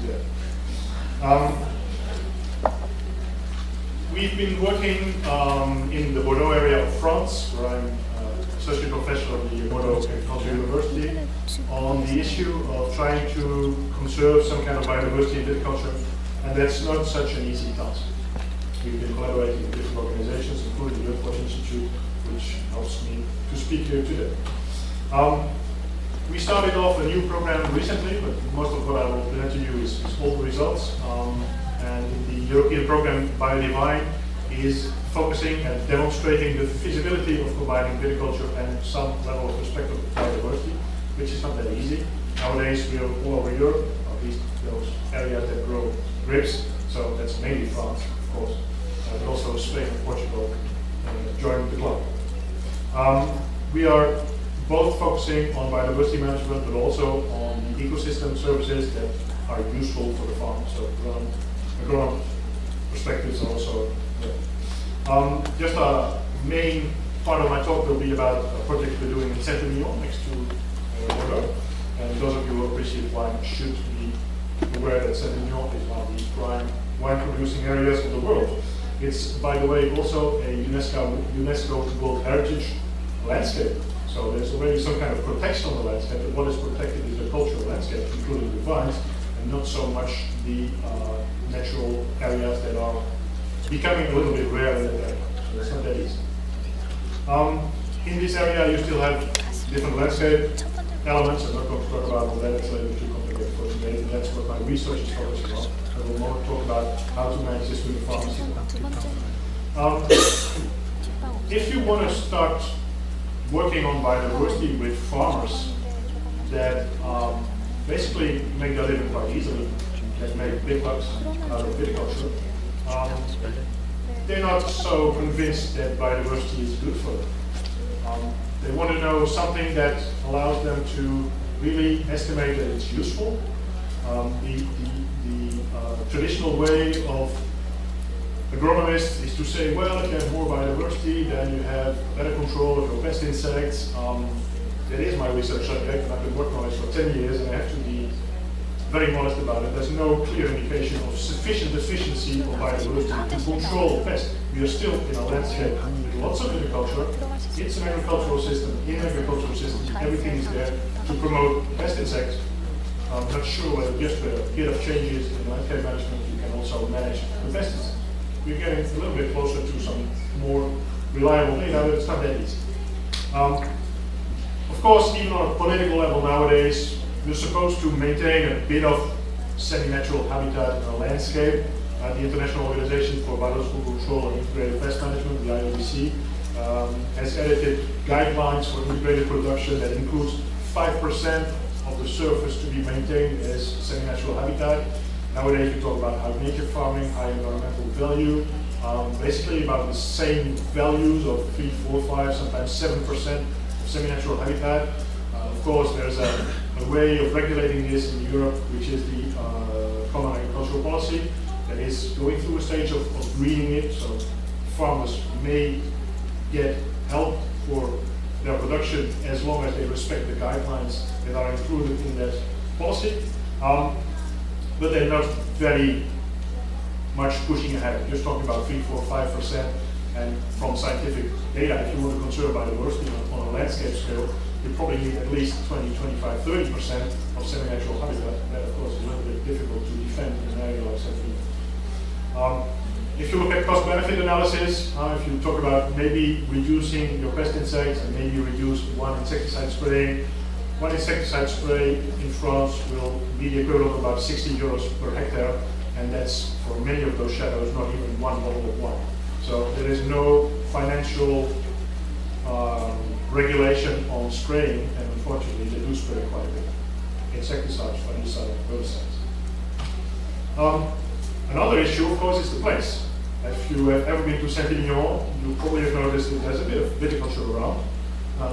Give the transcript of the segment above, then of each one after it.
there. We've been working in the Bordeaux area of France, where I'm associate professor of the Bordeaux Agricultural University, on the issue of trying to conserve some kind of biodiversity in viticulture, and that's not such an easy task. We've been collaborating with different organizations, including the Wildforge Institute, which helps me to speak here today. We started off a new program recently, but most of what I will present to you is old results. And the European program BioDivine is focusing and demonstrating the feasibility of combining viticulture and some level of respect of biodiversity, which is not that easy. Nowadays we are all over Europe, at least those areas that grow grapes, so that's mainly France, of course, but also Spain and Portugal joined the club. We are both focusing on biodiversity management, but also on the ecosystem services that are useful for the farm. So agronomic perspectives are also there. Just a main part of my talk will be about a project we're doing in Saint-Emilion next to Bordeaux. And those of you who appreciate wine should be aware that Saint-Emilion is one of the prime wine producing areas of the world. It's, by the way, also a UNESCO World Heritage landscape. So there's already some kind of protection on the landscape, but what is protected is the cultural landscape, including the vines, and not so much the natural areas that are becoming a little bit rare in that area. So it's not that easy. In this area, you still have different landscape elements. I'm not going to talk about all that, it's a little bit too complicated for today, but that's what my research is focusing on. I will more talk about how to manage this with the farmers. If you want to start working on biodiversity with farmers that basically make their living quite easily, that make big bucks out of viticulture, they're not so convinced that biodiversity is good for them. They want to know something that allows them to really estimate that it's useful. The traditional way of agronomists is to say, well, if you have more biodiversity, then you have better control of your pest insects. That is my research subject, and I've been working on it for 10 years, and I have to be very modest about it. There's no clear indication of sufficient efficiency of biodiversity to control pests. We are still in a landscape with lots of agriculture. It's an agricultural system. In an agricultural system, everything is there to promote pest insects. I'm not sure whether just with a bit of changes in landscape management you can also manage the pest insects. We're getting a little bit closer to some more reliable data, but it's not that easy. Of course, even on a political level nowadays, you're supposed to maintain a bit of semi-natural habitat in a landscape. The International Organization for Biological Control and Integrated Pest Management, the IOBC, has edited guidelines for integrated production that includes 5% of the surface to be maintained as semi-natural habitat. Nowadays we talk about high nature farming, high environmental value, basically about the same values of 3, 4, 5, sometimes 7% of semi-natural habitat. Of course, there's a way of regulating this in Europe, which is the Common Agricultural Policy, that is going through a stage of greening it, so farmers may get help for their production as long as they respect the guidelines that are included in that policy. But they're not very much pushing ahead. We're just talking about 3, 4, 5%. And from scientific data, if you want to conserve biodiversity on a landscape scale, you probably need at least 20, 25, 30% of semi-natural habitat. That, of course, is a little bit difficult to defend in an area like Saint-Emilion. If you look at cost-benefit analysis, if you talk about maybe reducing your pest insects and maybe reduce one insecticide spraying, one insecticide spray in France will be the equivalent of about 60 euros per hectare, and that's for many of those shadows not even one bottle of wine. So there is no financial regulation on spraying, and unfortunately they do spray quite a bit. Insecticides, fungicides, herbicides. Another issue, of course, is the place. If you have ever been to Saint-Emilion, you probably have noticed that there's a bit of viticulture around.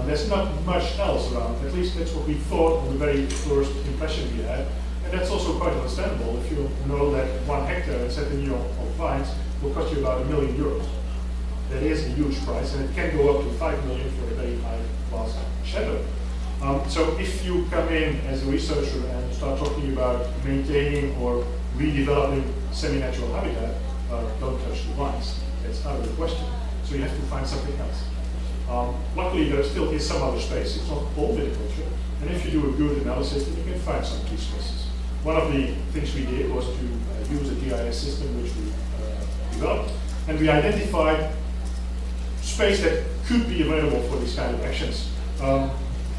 There's not much else around, at least that's what we thought on the very first impression we had. And that's also quite understandable if you know that 1 hectare in Saint-Emilion of vines will cost you about €1 million. That is a huge price, and it can go up to 5 million for a very high class shadow. So if you come in as a researcher and start talking about maintaining or redeveloping semi-natural habitat, don't touch the vines. That's out of the question. So you have to find something else. Luckily, there still is some other space. It's not all viticulture. And if you do a good analysis, then you can find some of these spaces. One of the things we did was to use a GIS system which we developed. And we identified space that could be available for these kind of actions.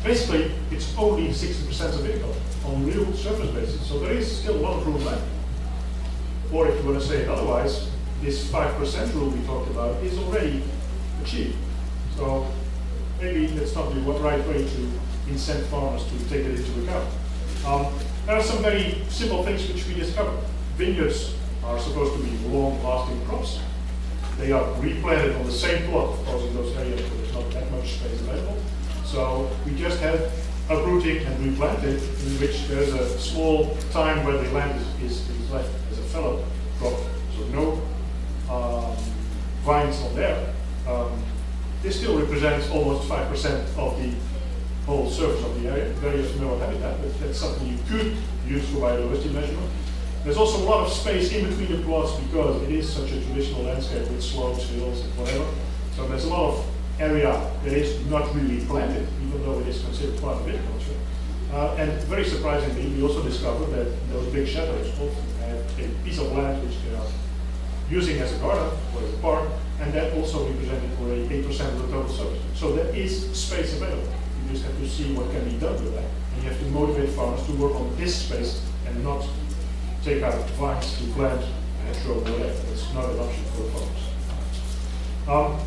Basically, it's only 60% of viticulture on real surface basis. So there is still a lot of room left. Or if you want to say it otherwise, this 5% rule we talked about is already achieved. So maybe that's not the right way to incent farmers to take it into account. There are some very simple things which we discovered. Vineyards are supposed to be long-lasting crops. They are replanted on the same plot, of course, in those areas where there's not that much space available. So we just have uprooting and replanted, in which there's a small time where the land is left as a fallow crop, so no vines on there. This still represents almost 5% of the whole surface of the area, very ephemeral habitat, but that's something you could use for biodiversity measurement. There's also a lot of space in between the plots because it is such a traditional landscape with slopes, hills, and whatever. So there's a lot of area that is not really planted, even though it is considered part of viticulture. And very surprisingly, we also discovered that those big chateaus often have a piece of land which they are using as a garden or as a park, and that also represented already 8% of the total surface. So there is space available. You just have to see what can be done with that. And you have to motivate farmers to work on this space and not take out vines to plant hedgerow or whatever. That's not an option for farmers.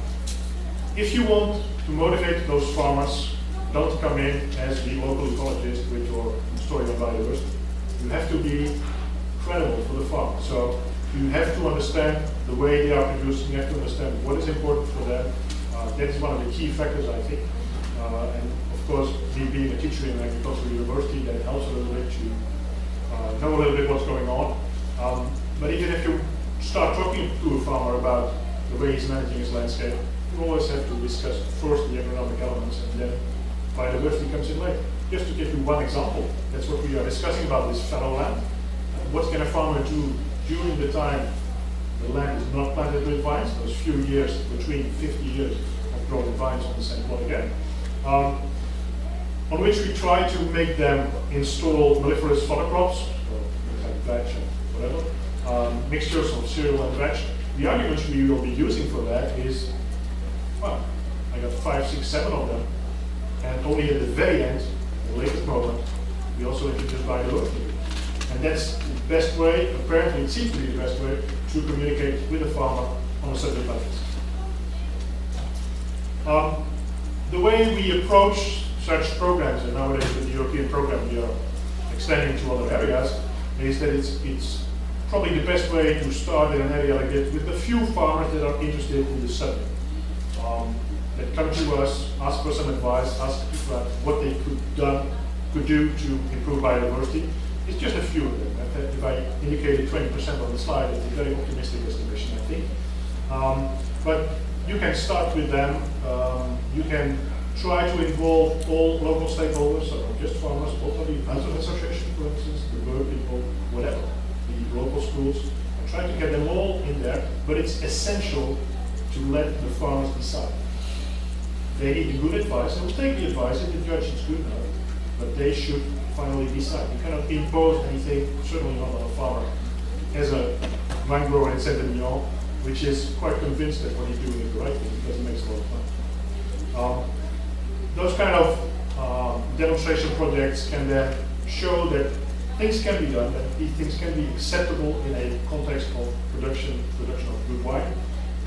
If you want to motivate those farmers, don't come in as the local ecologist with your story on biodiversity. You have to be credible for the farmer. So you have to understand the way they are producing. You have to understand what is important for them. That is one of the key factors, I think. And of course, me being a teacher in an agricultural university, that helps a little bit to know a little bit what's going on. But even if you start talking to a farmer about the way he's managing his landscape, you always have to discuss first the agronomic elements, and then biodiversity comes in later. Just to give you one example, that's what we are discussing about this fallow land. What can a farmer do during the time the land is not planted with vines, those few years, between 50 years of growing vines on the same plot again, on which we try to make them install melliferous fodder crops, so like veg and whatever, mixtures of cereal and veg. The arguments we will be using for that is, well, I got 5, 6, 7 of them, and only at the very end, the latest moment, we also introduce biodiversity. And that's the best way, apparently it seems to be the best way, to communicate with the farmer on a subject like this. The way we approach such programs, and nowadays with the European program we are extending to other areas, is that it's probably the best way to start in an area like this with a few farmers that are interested in the subject. That come to us, ask for some advice, ask what they could do to improve biodiversity. It's just a few of them. If I indicated 20% on the slide, it's a very optimistic estimation, I think. But you can start with them. You can try to involve all local stakeholders, so not just farmers, also the Housing Association, for instance, the bird people, whatever, the local schools, and try to get them all in there. But it's essential to let the farmers decide. They need the good advice, and we'll take the advice if the judge is good enough, but they should finally decide. You cannot impose anything, certainly not on a farmer. As a wine grower in Saint-Emilion, which is quite convinced that what he's doing is the right thing because it makes a lot of money. Those kind of demonstration projects can then show that things can be done, that these things can be acceptable in a context of production of good wine.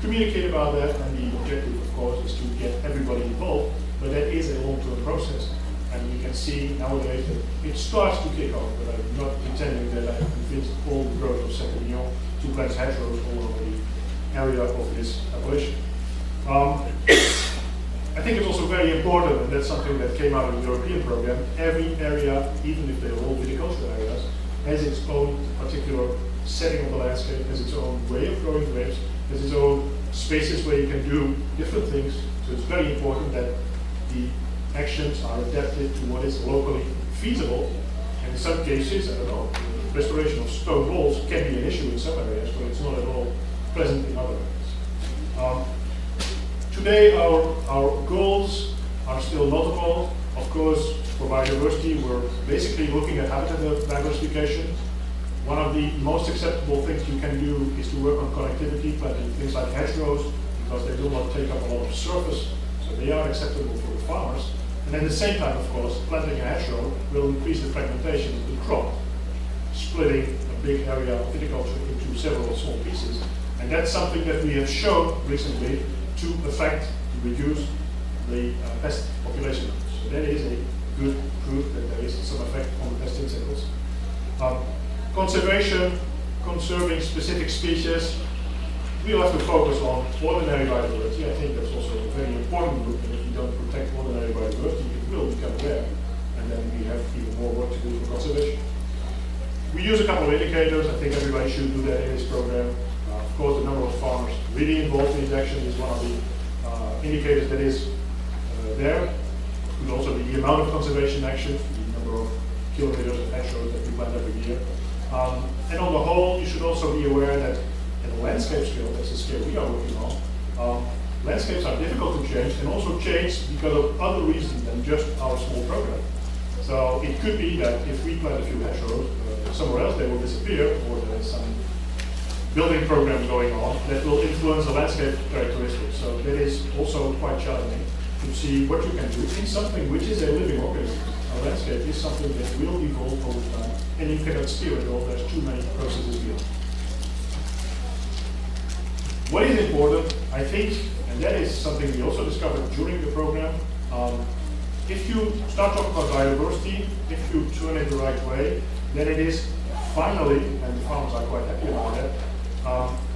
Communicate about that, and the objective, of course, is to get everybody involved, but that is a long-term process. And we can see nowadays that it starts to kick off, but I'm not pretending that I have convinced all the growers of Saint-Emilion to plant hedgerows all over the area of this appellation. I think it's also very important, and that's something that came out of the European program, every area, even if they're all viticultural areas, has its own particular setting of the landscape, has its own way of growing grapes, has its own spaces where you can do different things. So it's very important that the actions are adapted to what is locally feasible. And in some cases, I don't know, restoration of stone walls can be an issue in some areas, but it's not at all present in other areas. Today, our goals are still notable. Of course, for biodiversity, we're basically looking at habitat diversification. One of the most acceptable things you can do is to work on connectivity, planting things like hedgerows, because they do not take up a lot of surface, so they are acceptable for the farmers. And at the same time, of course, planting a hedgerow will increase the fragmentation of the crop, splitting a big area of viticulture into several small pieces. And that's something that we have shown recently to affect, to reduce the pest population. So that is a good proof that there is some effect on the pest insects. Conservation, conserving specific species, we'll have to focus on ordinary biodiversity. I think that's also a very important group, and if you don't protect ordinary biodiversity, it will become rare, and then we have even more work to do for conservation. We use a couple of indicators. I think everybody should do that in this program. Of course, the number of farmers really involved in this action is one of the indicators that is there. It could also be the amount of conservation action, the number of kilometers of hedgerows that we plant every year. And on the whole, you should also be aware that at a landscape scale, that's the scale we are working on, landscapes are difficult to change and also change because of other reasons than just our small program. So it could be that if we plant a few hedgerows somewhere else, they will disappear, or there is some building program going on that will influence the landscape characteristics. So that is also quite challenging to see what you can do in something which is a living organism. A landscape is something that will evolve over time, and you cannot steer it all. There's too many processes beyond. What is important, I think, and that is something we also discovered during the program, if you start talking about biodiversity, if you turn it the right way, then it is finally, and the farmers are quite happy about that,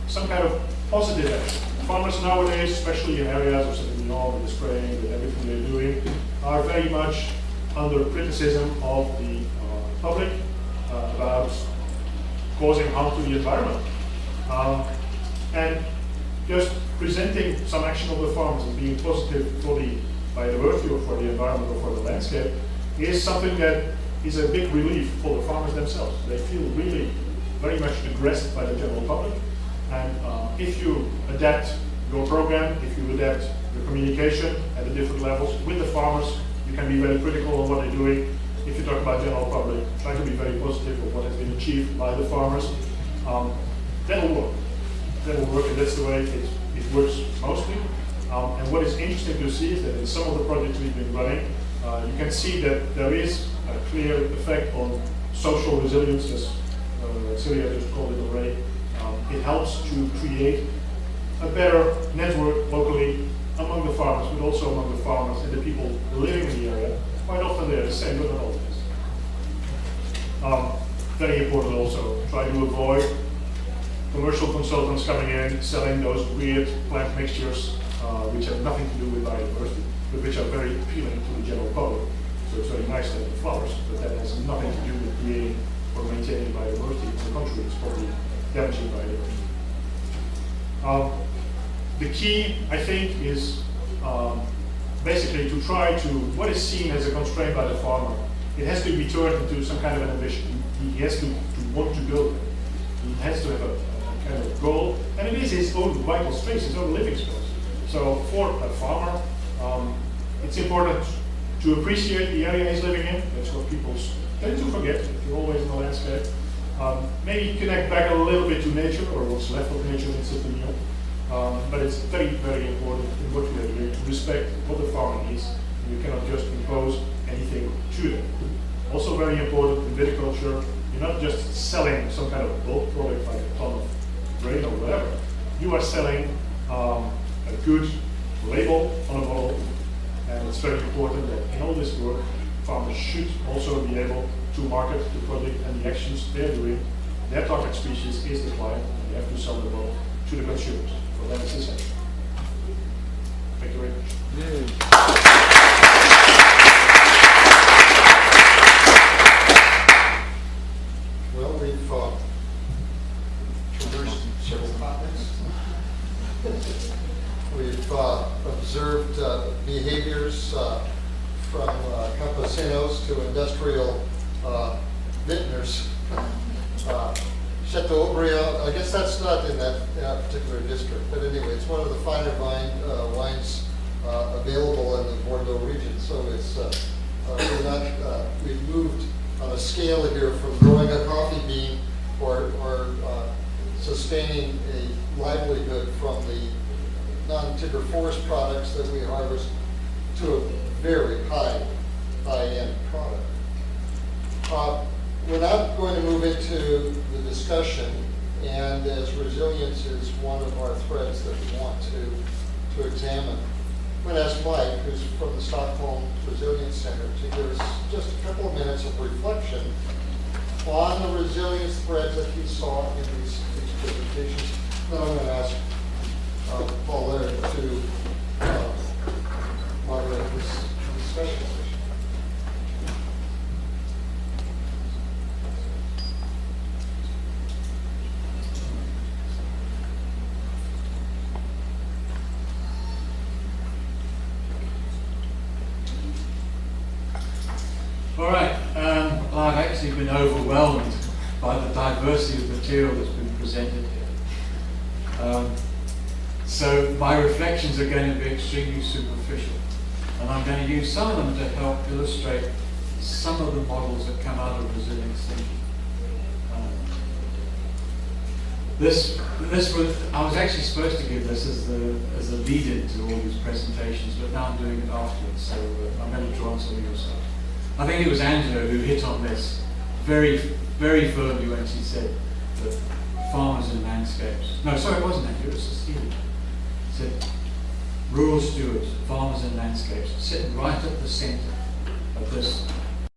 some kind of positive action. Farmers nowadays, especially in areas of Sauvignon, with the spraying, with everything they're doing, are very much under criticism of the public about causing harm to the environment. And just presenting some action of the farmers and being positive for the biodiversity or for the environment or for the landscape is something that is a big relief for the farmers themselves. They feel really very much addressed by the general public. And if you adapt your program, if you adapt your communication at the different levels with the farmers, you can be very critical of what they're doing. If you talk about general public, try to be very positive of what has been achieved by the farmers. That will work. That will work, and that's the way it works mostly. And what is interesting to see is that in some of the projects we've been running, you can see that there is a clear effect on social resilience, as Celia just called it already. It helps to create a better network locally among the farmers, but also among the farmers and the people living in the area. Quite often they're the same, but not always. Very important also, try to avoid commercial consultants coming in, selling those weird plant mixtures, which have nothing to do with biodiversity, but which are very appealing to the general public. So it's very nice to have the flowers, but that has nothing to do with creating or maintaining biodiversity. On the contrary, it's probably damaging biodiversity. The key, I think, is basically to try to, what is seen as a constraint by the farmer, it has to be turned into some kind of an ambition. He has to want to build it. He has to have a kind of goal, and it is his own vital space, his own living space. So for a farmer, it's important to appreciate the area he's living in. That's what people tend to forget if you're always in the landscape. Maybe connect back a little bit to nature, or what's left of nature in Sauvignon. But it's very, very important in what you are doing to respect what the farmer needs. And you cannot just impose anything to them. Also very important in viticulture, you're not just selling some kind of bulk product like a ton of grain or whatever. You are selling a good label on a bottle. And it's very important that in all this work, farmers should also be able to market the product and the actions they're doing. Their target species is the client, and they have to sell the bottle to the consumers. So that is essential. Thank you very much. Well, we've traversed several continents. We've observed behaviors from campesinos to industrial vintners. Chateaubriand, I guess that's not in that particular district, but anyway, it's one of the finer wines available in the Bordeaux region. So it's we've moved on a scale here from growing a coffee bean or sustaining a livelihood from the non-timber forest products that we harvest to a very high-end product. We're not going to move into the discussion, and as resilience is one of our threads that we want to examine, I'm going to ask Mike, who's from the Stockholm Resilience Center, to give us just a couple of minutes of reflection on the resilience threads that he saw in these presentations. Then I'm going to ask Paul Laird to moderate this discussion. All right, well, I've actually been overwhelmed by the diversity of material that's been presented here. So my reflections are going to be extremely superficial, and I'm going to use some of them to help illustrate some of the models that come out of resilience thinking. I was actually supposed to give this as a lead-in to all these presentations, but now I'm doing it afterwards, so I'm going to draw on some of your stuff. I think it was Angela who hit on this very, very firmly when she said that farmers and landscapes. No, sorry, it wasn't Angela, it was Cecilia. Said rural stewards, farmers and landscapes sit right at the centre of this